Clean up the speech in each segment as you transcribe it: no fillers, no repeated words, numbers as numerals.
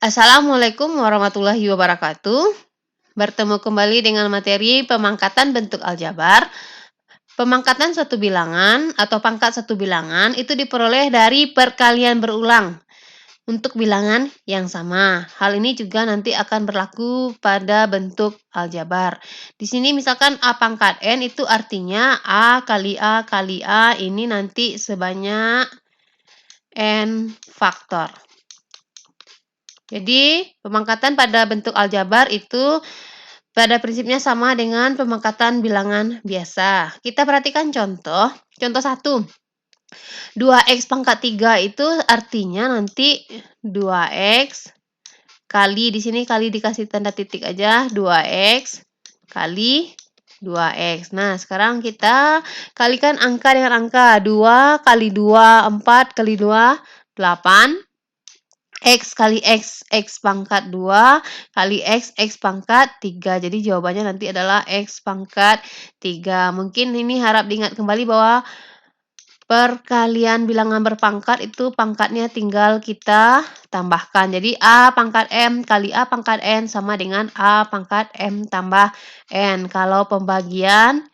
Assalamualaikum warahmatullahi wabarakatuh. Bertemu kembali dengan materi pemangkatan bentuk aljabar. Pemangkatan suatu bilangan atau pangkat satu bilangan itu diperoleh dari perkalian berulang untuk bilangan yang sama. Hal ini juga nanti akan berlaku pada bentuk aljabar. Di sini misalkan A pangkat N itu artinya A kali A kali A ini nanti sebanyak N faktor. Jadi, pemangkatan pada bentuk aljabar itu pada prinsipnya sama dengan pemangkatan bilangan biasa. Kita perhatikan contoh. Contoh 1. 2x pangkat 3 itu artinya nanti 2x kali, di sini kali dikasih tanda titik aja, 2x kali 2x. Nah, sekarang kita kalikan angka dengan angka. 2 kali 2, 4 kali 2, 8. X kali X, X pangkat 2 kali X, X pangkat 3. Jadi jawabannya nanti adalah X pangkat 3. Mungkin ini harap diingat kembali bahwa perkalian bilangan berpangkat itu pangkatnya tinggal kita tambahkan. Jadi A pangkat M kali A pangkat N sama dengan A pangkat M tambah N. Kalau pembagian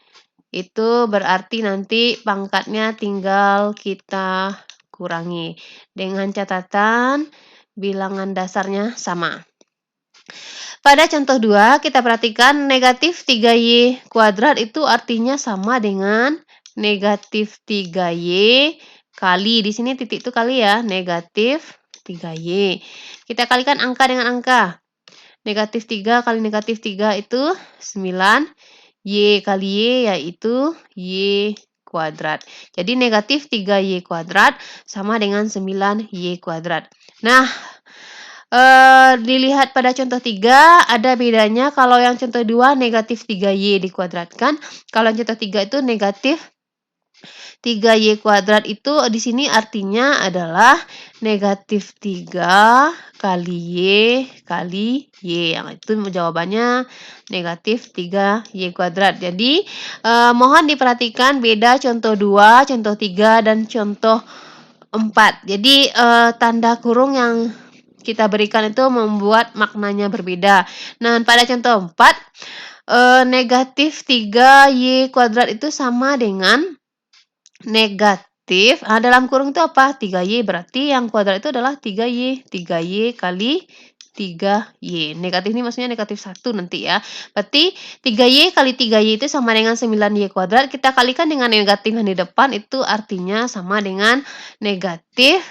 itu berarti nanti pangkatnya tinggal kita kurangi. Dengan catatan bilangan dasarnya sama. Pada contoh 2, kita perhatikan negatif 3y kuadrat itu artinya sama dengan negatif 3y kali, di sini titik itu kali ya, negatif 3y. Kita kalikan angka dengan angka. Negatif 3 kali negatif 3 itu 9. Y kali Y yaitu Y kuadrat. Jadi negatif 3Y kuadrat sama dengan 9Y kuadrat. Nah, dilihat pada contoh 3 ada bedanya. Kalau yang contoh 2 negatif 3Y dikuadratkan. Kalau yang contoh 3 itu negatif 3Y kuadrat itu di sini artinya adalah negatif 3 kali Y. Yang itu jawabannya negatif 3Y kuadrat. Jadi, mohon diperhatikan beda contoh 2, contoh 3, dan contoh 4. Jadi, tanda kurung yang kita berikan itu membuat maknanya berbeda. Nah, pada contoh 4, negatif 3Y kuadrat itu sama dengan negatif, dalam kurung itu apa? 3Y, berarti yang kuadrat itu adalah 3Y. 3Y kali 3Y. Negatif ini maksudnya negatif 1 nanti ya. Berarti 3Y kali 3Y itu sama dengan 9Y kuadrat. Kita kalikan dengan negatif yang di depan itu artinya sama dengan negatif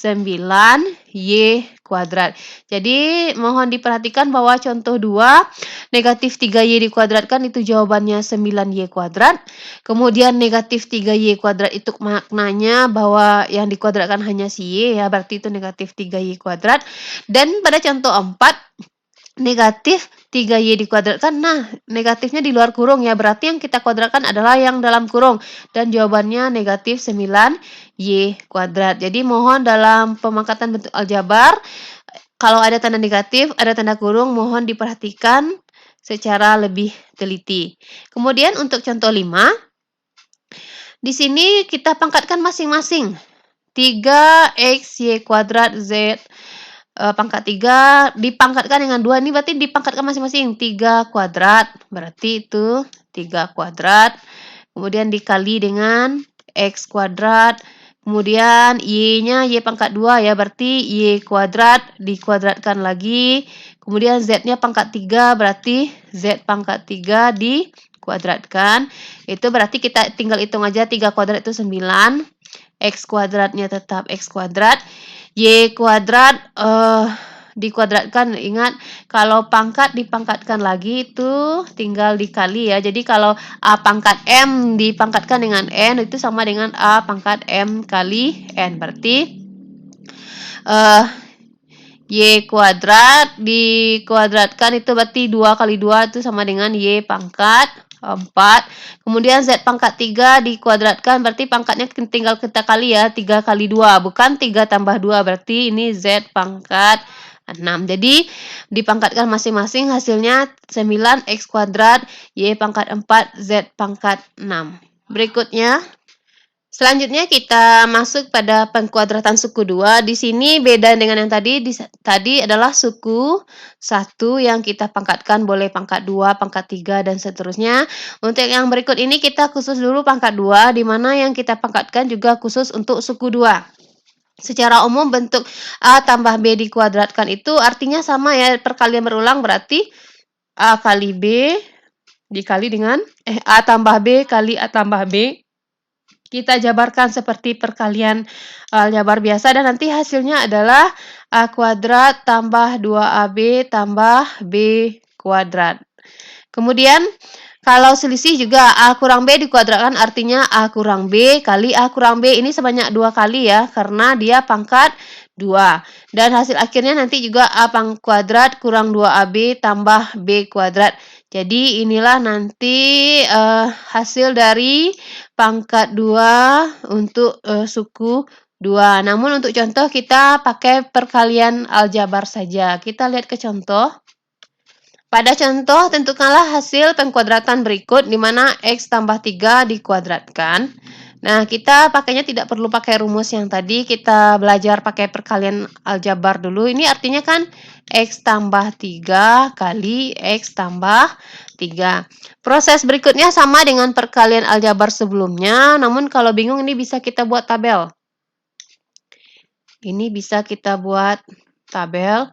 9Y kuadrat. Jadi, mohon diperhatikan bahwa contoh 2, negatif 3Y dikuadratkan itu jawabannya 9Y kuadrat. Kemudian negatif 3Y kuadrat itu maknanya bahwa yang dikuadratkan hanya si Y ya, berarti itu negatif 3Y kuadrat. Dan pada contoh 4, negatif 3Y dikuadratkan, nah negatifnya di luar kurung ya, berarti yang kita kuadratkan adalah yang dalam kurung. Dan jawabannya negatif 9Y kuadrat. Jadi mohon dalam pemangkatan bentuk aljabar, kalau ada tanda negatif, ada tanda kurung, mohon diperhatikan secara lebih teliti. Kemudian untuk contoh 5, di sini kita pangkatkan masing-masing. 3xy kuadrat z pangkat 3 dipangkatkan dengan 2, ini berarti dipangkatkan masing-masing 3 kuadrat, berarti itu 3 kuadrat. Kemudian dikali dengan x kuadrat, kemudian y-nya y pangkat 2 ya, berarti y kuadrat dikuadratkan lagi. Kemudian z-nya pangkat 3, berarti z pangkat 3 dikuadratkan. Itu berarti kita tinggal hitung aja, 3 kuadrat itu 9. X kuadratnya tetap X kuadrat. Y kuadrat dikuadratkan, ingat kalau pangkat dipangkatkan lagi itu tinggal dikali ya. Jadi kalau A pangkat M dipangkatkan dengan N itu sama dengan A pangkat M kali N. Berarti Y kuadrat dikuadratkan itu berarti 2 kali 2 itu sama dengan Y pangkat 4. Kemudian Z pangkat 3 dikuadratkan, berarti pangkatnya tinggal kita kali ya, 3 kali 2. Bukan 3 tambah 2, berarti ini Z pangkat 6. Jadi, dipangkatkan masing-masing hasilnya 9X kuadrat, Y pangkat 4, Z pangkat 6. Berikutnya, Selanjutnya kita masuk pada pengkuadratan suku 2. Di sini beda dengan yang tadi. Tadi adalah suku 1 yang kita pangkatkan, boleh pangkat 2, pangkat 3, dan seterusnya. Untuk yang berikut ini kita khusus dulu pangkat 2, di mana yang kita pangkatkan juga khusus untuk suku 2. Secara umum bentuk A tambah B dikuadratkan itu artinya sama ya, perkalian berulang berarti A kali B dikali dengan A tambah B kali A tambah B. Kita jabarkan seperti perkalian aljabar biasa dan nanti hasilnya adalah A kuadrat tambah 2AB tambah B kuadrat. Kemudian kalau selisih juga A kurang B dikuadratkan artinya A kurang B kali A kurang B. Ini sebanyak 2 kali ya, karena dia pangkat 2. Dan hasil akhirnya nanti juga A kuadrat kurang 2AB tambah B kuadrat. Jadi inilah nanti hasil dari pangkat 2 untuk suku 2. Namun untuk contoh kita pakai perkalian aljabar saja. Kita lihat ke contoh. Pada contoh, tentukanlah hasil pengkuadratan berikut di mana X tambah 3 dikuadratkan. Nah, kita pakainya tidak perlu pakai rumus yang tadi, kita belajar pakai perkalian aljabar dulu. Ini artinya kan X tambah 3 kali X tambah 3. Proses berikutnya sama dengan perkalian aljabar sebelumnya, namun kalau bingung ini bisa kita buat tabel. Ini bisa kita buat tabel.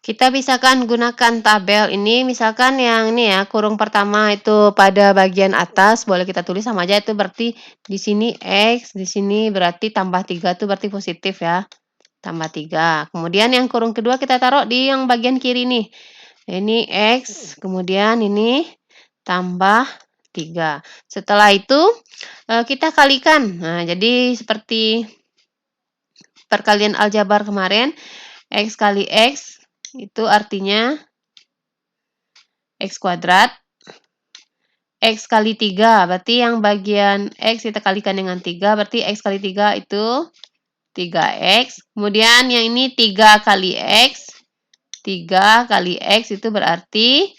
Kita misalkan gunakan tabel ini, misalkan yang ini ya, kurung pertama itu pada bagian atas, boleh kita tulis sama aja, itu berarti di sini X, di sini berarti tambah 3 itu berarti positif ya, tambah 3. Kemudian yang kurung kedua kita taruh di yang bagian kiri nih. Ini X, kemudian ini tambah 3. Setelah itu kita kalikan. Nah, jadi seperti perkalian aljabar kemarin, X kali X itu artinya X kuadrat. X kali 3, berarti yang bagian X kita kalikan dengan 3, berarti X kali 3 itu 3X. Kemudian yang ini 3 kali X. 3 kali X itu berarti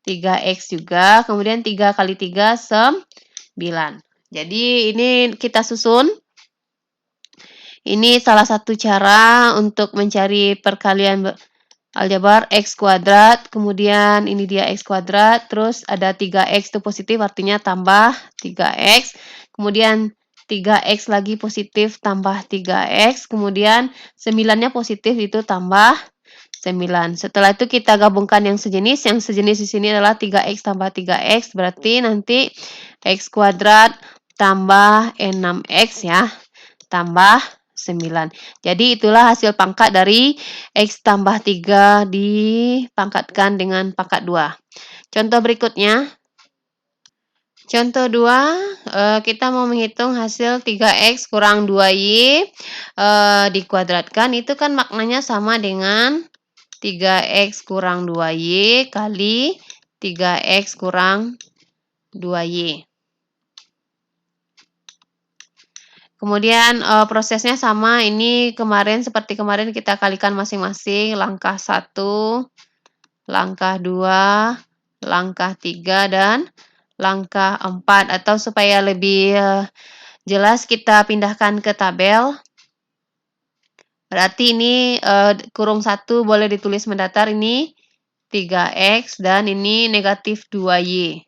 3X juga. Kemudian 3 kali 3, 9. Jadi ini kita susun. Ini salah satu cara untuk mencari perkalian aljabar X kuadrat, kemudian ini dia X kuadrat, terus ada 3X itu positif artinya tambah 3X, kemudian 3X lagi positif tambah 3X, kemudian 9-nya positif itu tambah 9. Setelah itu kita gabungkan yang sejenis di sini adalah 3X tambah 3X, berarti nanti X kuadrat tambah 6X ya, tambah 9. Jadi itulah hasil pangkat dari X tambah 3 dipangkatkan dengan pangkat 2. Contoh berikutnya. Contoh 2, kita mau menghitung hasil 3X kurang 2Y dikuadratkan. Itu kan maknanya sama dengan 3X kurang 2Y kali 3X kurang 2Y. Kemudian prosesnya sama, ini seperti kemarin kita kalikan masing-masing, langkah 1, langkah 2, langkah 3, dan langkah 4. Atau supaya lebih jelas kita pindahkan ke tabel. Berarti ini kurung 1 boleh ditulis mendatar, ini 3X, dan ini negatif 2Y.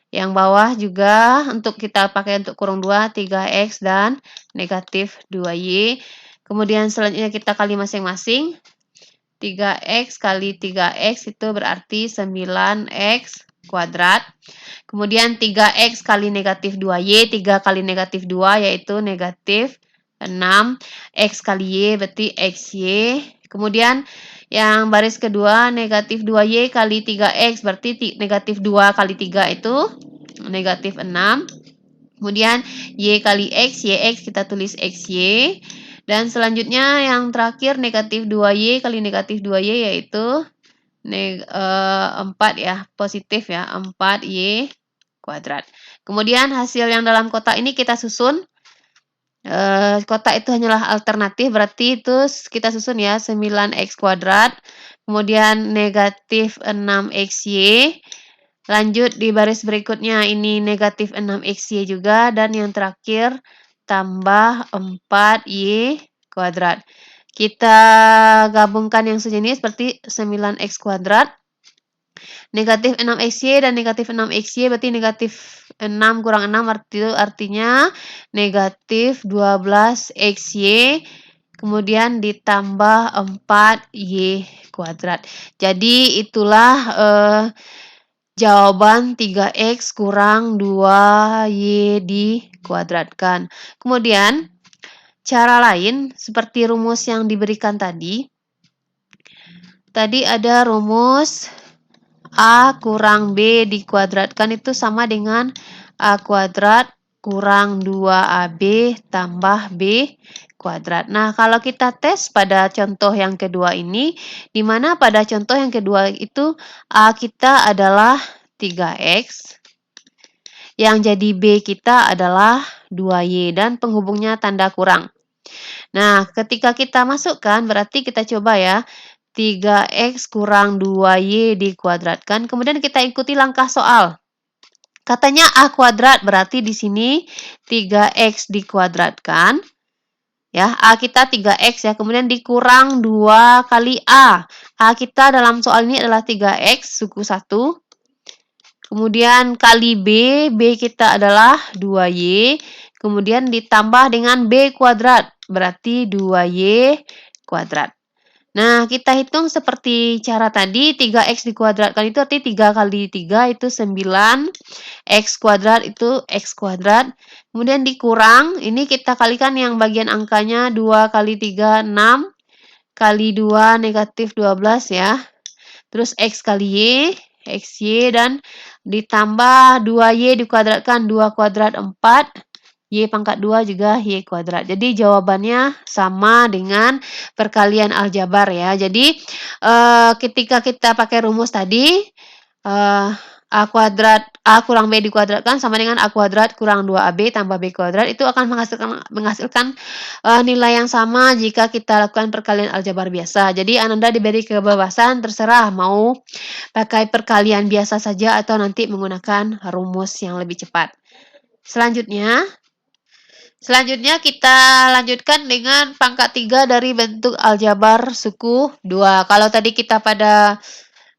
Yang bawah juga untuk kita pakai untuk kurung 2, 3X dan negatif 2Y. Kemudian selanjutnya kita kali masing-masing. 3X kali 3X itu berarti 9X kuadrat. Kemudian 3X kali negatif 2Y, 3 kali negatif 2 yaitu negatif 6. X kali Y berarti XY. Kemudian yang baris kedua, negatif 2Y kali 3X, berarti negatif 2 kali 3 itu negatif 6. Kemudian Y kali X, YX kita tulis XY. Dan selanjutnya yang terakhir, negatif 2Y kali negatif 2Y, yaitu 4 ya, positif ya, 4Y kuadrat. Kemudian hasil yang dalam kotak ini kita susun. Kotak itu hanyalah alternatif, berarti itu kita susun ya, 9x kuadrat, kemudian negatif 6xy, lanjut di baris berikutnya ini negatif 6xy juga, dan yang terakhir tambah 4y kuadrat. Kita gabungkan yang sejenis seperti 9x kuadrat, negatif 6xy dan negatif 6xy berarti negatif 6 kurang 6 artinya negatif 12xy, kemudian ditambah 4y kuadrat. Jadi itulah jawaban 3x kurang 2y dikuadratkan. Kemudian cara lain seperti rumus yang diberikan tadi. Tadi ada rumus A kurang B dikuadratkan itu sama dengan A kuadrat kurang 2AB tambah B kuadrat. Nah, kalau kita tes pada contoh yang kedua ini, di mana pada contoh yang kedua itu A kita adalah 3X, yang jadi B kita adalah 2Y dan penghubungnya tanda kurang. Nah, ketika kita masukkan, berarti kita coba ya, 3x kurang 2y dikuadratkan. Kemudian kita ikuti langkah soal. Katanya A kuadrat, berarti di sini 3x dikuadratkan. Ya, A kita 3x ya, kemudian dikurang 2 kali A. A kita dalam soal ini adalah 3x suku 1. Kemudian kali B, B kita adalah 2y. Kemudian ditambah dengan B kuadrat, berarti 2y kuadrat. Nah, kita hitung seperti cara tadi, 3x dikuadratkan itu arti 3 kali 3 itu 9, x kuadrat itu x kuadrat, kemudian dikurang, ini kita kalikan yang bagian angkanya 2 kali 3, 6, kali 2 negatif 12 ya, terus x kali y, xy, dan ditambah 2y dikuadratkan, 2 kuadrat 4, y pangkat 2 juga y kuadrat. Jadi jawabannya sama dengan perkalian aljabar ya. Jadi ketika kita pakai rumus tadi, A kuadrat A kurang B dikuadratkan sama dengan A kuadrat kurang 2AB tambah B kuadrat, itu akan menghasilkan nilai yang sama jika kita lakukan perkalian aljabar biasa. Jadi Ananda diberi kebebasan terserah mau pakai perkalian biasa saja atau nanti menggunakan rumus yang lebih cepat. Selanjutnya kita lanjutkan dengan pangkat 3 dari bentuk aljabar suku 2. Kalau tadi kita pada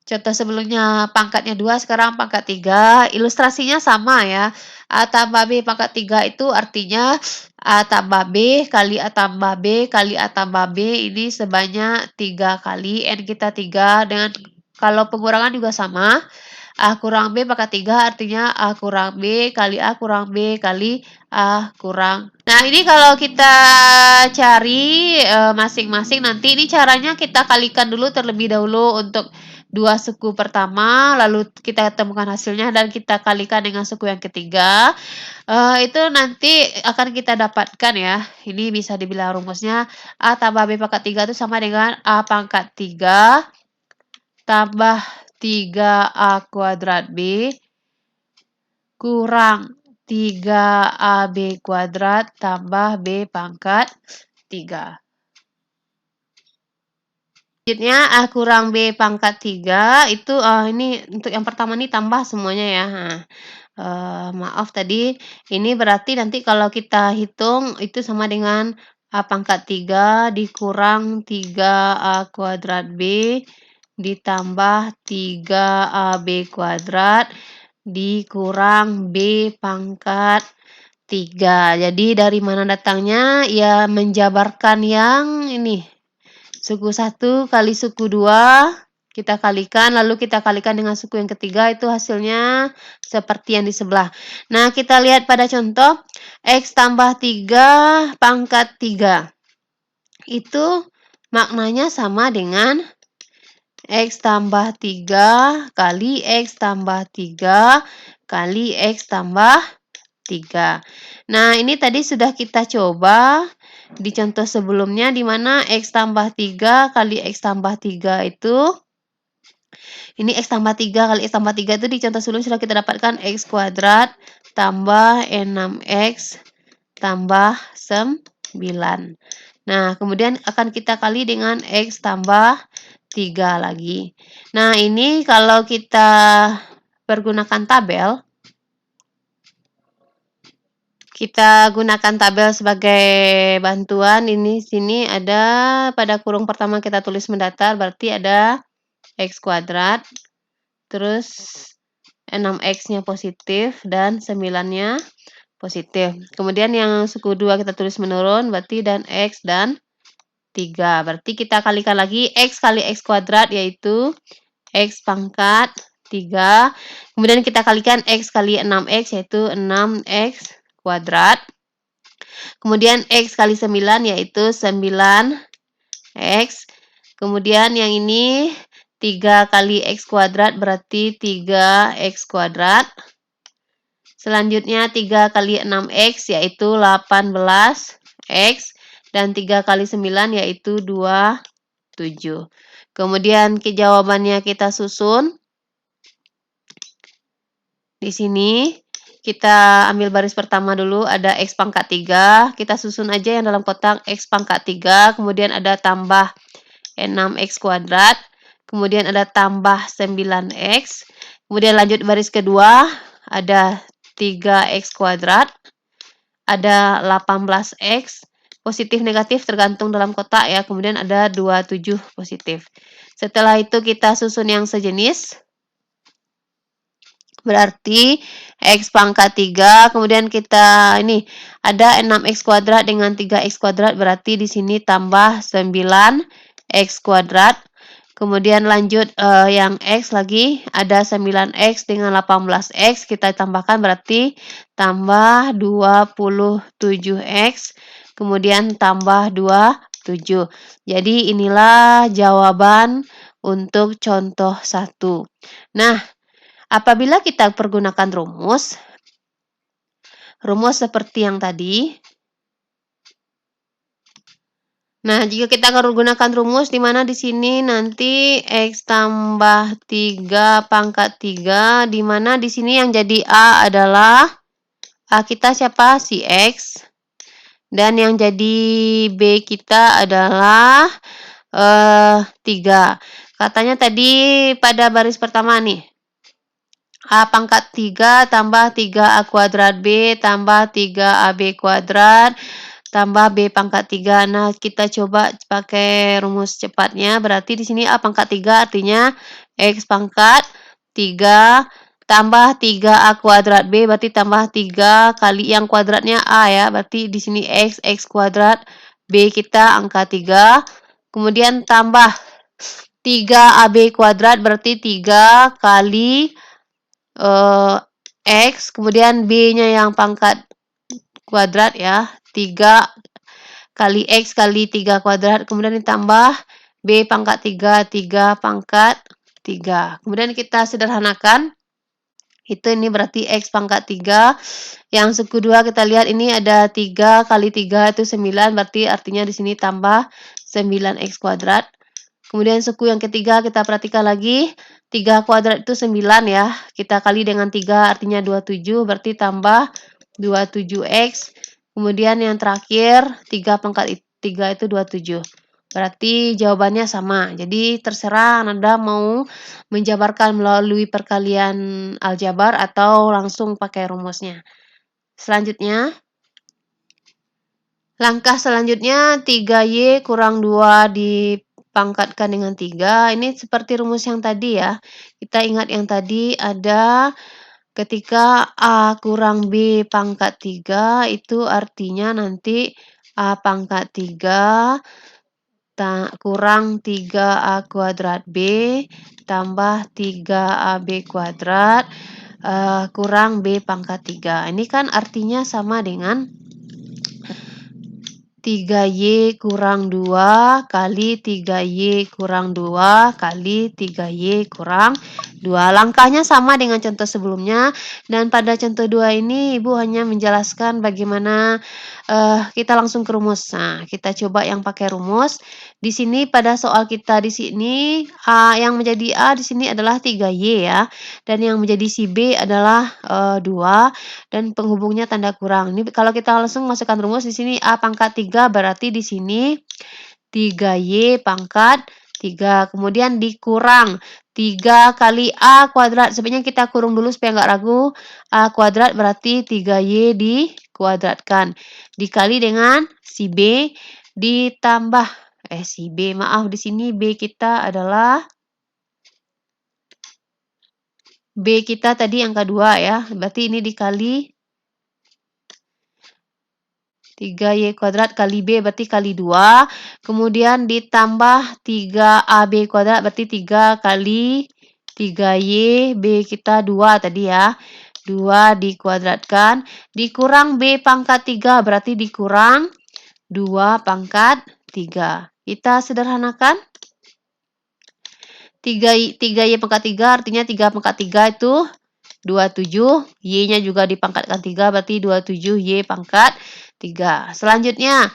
contoh sebelumnya pangkatnya 2, sekarang pangkat 3. Ilustrasinya sama ya. A tambah B pangkat 3 itu artinya A tambah B kali A tambah B kali A tambah B ini sebanyak 3 kali. N kita 3 dengan kalau pengurangan juga sama. A kurang B pangkat 3 artinya A kurang B kali A kurang B kali A kurang. Nah, ini kalau kita cari masing-masing nanti ini caranya kita kalikan dulu terlebih dahulu untuk dua suku pertama, lalu kita temukan hasilnya dan kita kalikan dengan suku yang ketiga. Itu nanti akan kita dapatkan ya. Ini bisa dibilang rumusnya A tambah B pangkat 3 itu sama dengan A pangkat 3 tambah 3A kuadrat B kurang 3AB kuadrat tambah B pangkat 3. Selanjutnya A kurang B pangkat 3 itu ini untuk yang pertama ini tambah semuanya ya. Maaf tadi ini berarti nanti kalau kita hitung itu sama dengan A pangkat 3 dikurang 3A kuadrat B ditambah 3AB kuadrat dikurang B pangkat 3. Jadi dari mana datangnya? Ya menjabarkan yang ini. Suku 1 kali suku 2 kita kalikan, lalu kita kalikan dengan suku yang ketiga, itu hasilnya seperti yang di sebelah. Nah, kita lihat pada contoh X tambah 3 pangkat 3. Itu maknanya sama dengan X tambah 3 kali X tambah 3 kali X tambah 3. Nah, ini tadi sudah kita coba di contoh sebelumnya di mana X tambah 3 kali X tambah 3 itu ini X tambah 3 kali X tambah 3 itu di contoh sebelumnya sudah kita dapatkan X kuadrat tambah 6X tambah 9. Nah, kemudian akan kita kali dengan X tambah 3 lagi. Nah, ini kalau kita pergunakan tabel, kita gunakan tabel sebagai bantuan. Ini sini ada pada kurung pertama kita tulis mendatar, berarti ada X kuadrat, terus 6X-nya positif dan 9-nya positif. Kemudian yang suku 2 kita tulis menurun, berarti dan X dan 3. Berarti kita kalikan lagi X kali X kuadrat, yaitu X pangkat 3. Kemudian kita kalikan X kali 6X, yaitu 6X kuadrat. Kemudian X kali 9, yaitu 9X. Kemudian yang ini 3 kali X kuadrat, berarti 3X kuadrat. Selanjutnya 3 kali 6X, yaitu 18X. Dan 3 kali 9, yaitu 27. Kemudian jawabannya kita susun. Di sini kita ambil baris pertama dulu, ada X pangkat 3. Kita susun aja yang dalam kotak X pangkat 3. Kemudian ada tambah 6X kuadrat. Kemudian ada tambah 9X. Kemudian lanjut baris kedua, ada 3X kuadrat. Ada 18X. Positif negatif tergantung dalam kotak ya. Kemudian ada 27 positif. Setelah itu kita susun yang sejenis. Berarti X pangkat 3, kemudian kita ini ada 6X kuadrat dengan 3X kuadrat, berarti di sini tambah 9X kuadrat. Kemudian lanjut yang X lagi, ada 9X dengan 18X, kita tambahkan berarti tambah 27X, kemudian tambah 27. Jadi inilah jawaban untuk contoh 1. Nah, apabila kita pergunakan rumus seperti yang tadi. Nah, jika kita akan gunakan rumus di mana di sini nanti X tambah 3 pangkat 3, di mana di sini yang jadi A adalah A kita siapa? Si X. Dan yang jadi B kita adalah 3. Katanya tadi pada baris pertama nih. A pangkat 3 tambah 3A kuadrat B tambah 3AB kuadrat tambah B pangkat 3. Nah, kita coba pakai rumus cepatnya. Berarti di sini A pangkat 3 artinya X pangkat 3 tambah 3A kuadrat B, berarti tambah 3 kali yang kuadratnya A ya. Berarti di sini X kuadrat, B kita angka 3. Kemudian tambah 3AB kuadrat, berarti 3 kali X, kemudian B-nya yang pangkat kuadrat ya, 3 kali X kali 3 kuadrat, kemudian ditambah B pangkat 3, 3 pangkat 3. Kemudian kita sederhanakan, itu ini berarti X pangkat 3. Yang suku 2 kita lihat ini ada 3 kali 3 itu 9, berarti artinya di sini tambah 9X kuadrat. Kemudian suku yang ketiga kita perhatikan lagi, 3 kuadrat itu 9 ya. Kita kali dengan 3 artinya 27, berarti tambah 27X. Kemudian yang terakhir 3 pangkat 3 itu 27. Berarti jawabannya sama. Jadi terserah Anda mau menjabarkan melalui perkalian aljabar atau langsung pakai rumusnya. Selanjutnya, langkah selanjutnya 3Y kurang 2 dipangkatkan dengan 3. Ini seperti rumus yang tadi ya. Kita ingat yang tadi ada ketika A kurang B pangkat 3, itu artinya nanti A pangkat 3 kurang 3A kuadrat B tambah 3AB kuadrat kurang B pangkat 3. Ini kan artinya sama dengan 3Y kurang 2 kali 3Y kurang 2 kali 3Y kurang 2. Langkahnya sama dengan contoh sebelumnya, dan pada contoh 2 ini Ibu hanya menjelaskan bagaimana kita langsung ke rumus. Nah, kita coba yang pakai rumus. Di sini pada soal kita di sini, yang menjadi A di sini adalah 3Y ya, dan yang menjadi si B adalah 2, dan penghubungnya tanda kurang. Ini kalau kita langsung masukkan rumus di sini A pangkat 3 berarti di sini 3Y pangkat 3, kemudian dikurang 3 kali A kuadrat, sebenarnya kita kurung dulu supaya nggak ragu, A kuadrat berarti 3Y dikuadratkan, dikali dengan si B, ditambah, si B, maaf di sini B kita adalah, B kita tadi angka 2 ya, berarti ini dikali 3Y kuadrat kali B berarti kali 2, kemudian ditambah 3AB kuadrat berarti 3 kali 3Y, B kita 2 tadi ya, 2 dikuadratkan, dikurang B pangkat 3 berarti dikurang 2 pangkat 3. Kita sederhanakan. 3Y pangkat 3 artinya 3 pangkat 3 itu 27, Y-nya juga dipangkatkan 3 berarti 27Y pangkat 3. Selanjutnya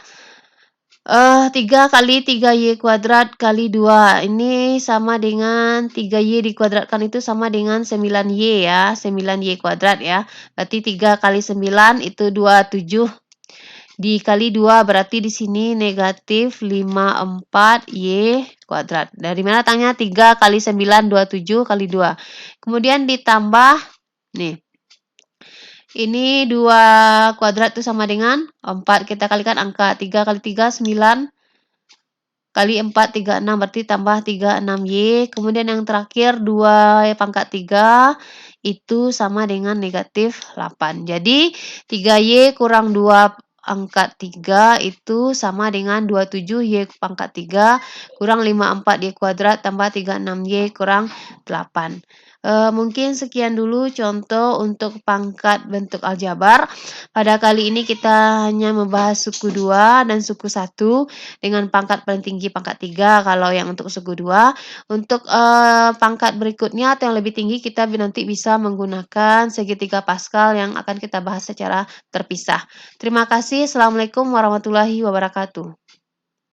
3 kali 3Y kuadrat kali 2. Ini sama dengan 3Y dikuadratkan itu sama dengan 9Y ya, 9Y kuadrat ya. Berarti 3 kali 9 itu 27. Dikali 2 berarti di sini negatif 54Y kuadrat. Dari mana tanya? 3 kali 9, 27 kali 2. Kemudian ditambah, nih. Ini 2 kuadrat itu sama dengan 4. Kita kalikan angka 3 kali 3, 9. Kali 4, 36. Berarti tambah 36Y. Kemudian yang terakhir 2 pangkat 3. Itu sama dengan negatif 8. Jadi 3Y kurang 2 angkat 3 itu sama dengan 27Y pangkat 3 kurang 54Y kuadrat tambah 36Y kurang 8. Mungkin sekian dulu contoh untuk pangkat bentuk aljabar. Pada kali ini kita hanya membahas suku 2 dan suku 1 dengan pangkat paling tinggi pangkat 3 kalau yang untuk suku 2. Untuk pangkat berikutnya atau yang lebih tinggi kita nanti bisa menggunakan segitiga Pascal yang akan kita bahas secara terpisah. Terima kasih. Assalamualaikum warahmatullahi wabarakatuh.